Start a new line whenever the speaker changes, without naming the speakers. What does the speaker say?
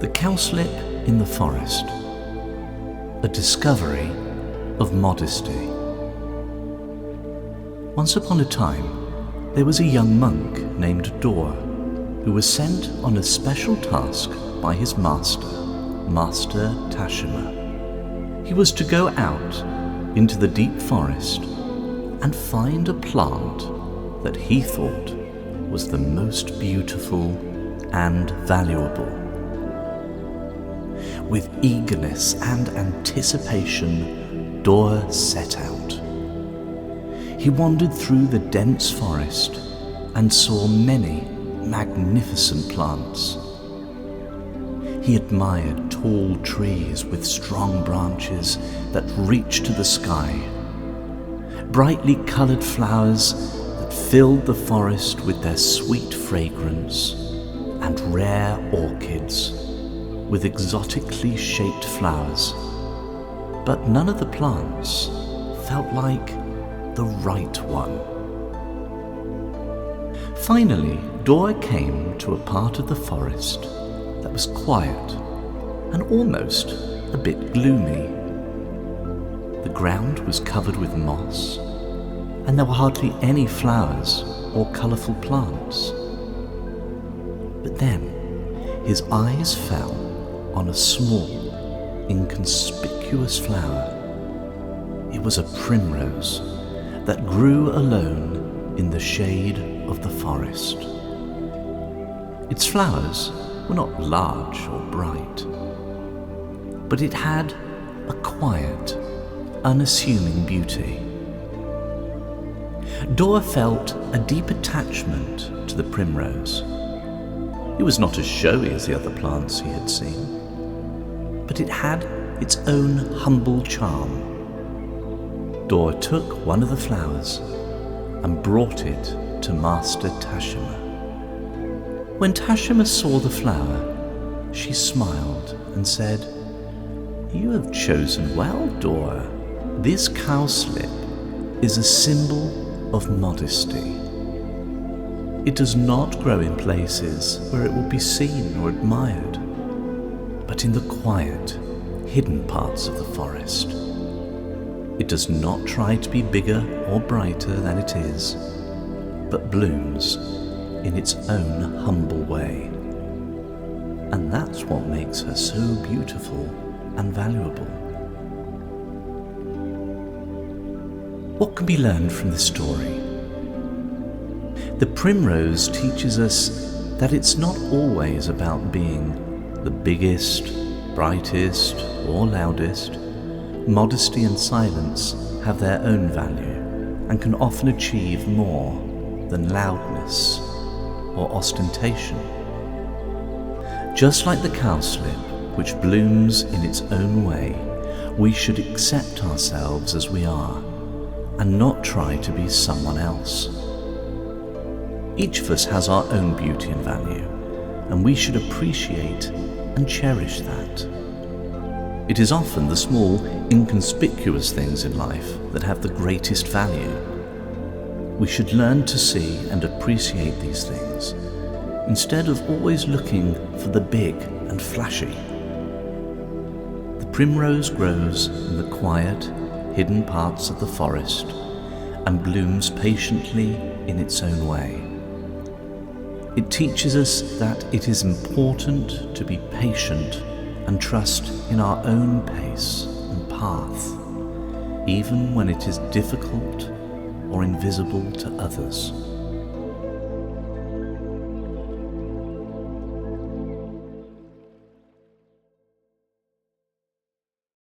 The Cowslip in the Forest. A discovery of modesty. Once upon a time, there was a young monk named Dor, who was sent on a special task by his master, Master Tashima. He was to go out into the deep forest and find a plant that he thought was the most beautiful and valuable. With eagerness and anticipation, Dor set out. He wandered through the dense forest and saw many magnificent plants. He admired tall trees with strong branches that reached to the sky, brightly colored flowers that filled the forest with their sweet fragrance, and rare orchids with exotically shaped flowers. But none of the plants felt like the right one. Finally, Dor came to a part of the forest that was quiet and almost a bit gloomy. The ground was covered with moss, and there were hardly any flowers or colourful plants. But then his eyes fell on a small, inconspicuous flower. It was a primrose that grew alone in the shade of the forest. Its flowers were not large or bright, but it had a quiet, unassuming beauty. Dor felt a deep attachment to the primrose. It was not as showy as the other plants he had seen, but it had its own humble charm. Dor took one of the flowers and brought it to Master Tashima. When Tashima saw the flower, she smiled and said, "You have chosen well, Dor. This cowslip is a symbol of modesty. It does not grow in places where it will be seen or admired, but in the quiet, hidden parts of the forest. It does not try to be bigger or brighter than it is, but blooms in its own humble way. And that's what makes her so beautiful and valuable." What can be learned from this story? The primrose teaches us that it's not always about being the biggest, brightest, or loudest. Modesty and silence have their own value and can often achieve more than loudness or ostentation. Just like the cowslip, which blooms in its own way, we should accept ourselves as we are and not try to be someone else. Each of us has our own beauty and value, and we should appreciate and cherish that. It is often the small, inconspicuous things in life that have the greatest value. We should learn to see and appreciate these things, instead of always looking for the big and flashy. The primrose grows in the quiet, hidden parts of the forest and blooms patiently in its own way. It teaches us that it is important to be patient and trust in our own pace and path, even when it is difficult or invisible to others.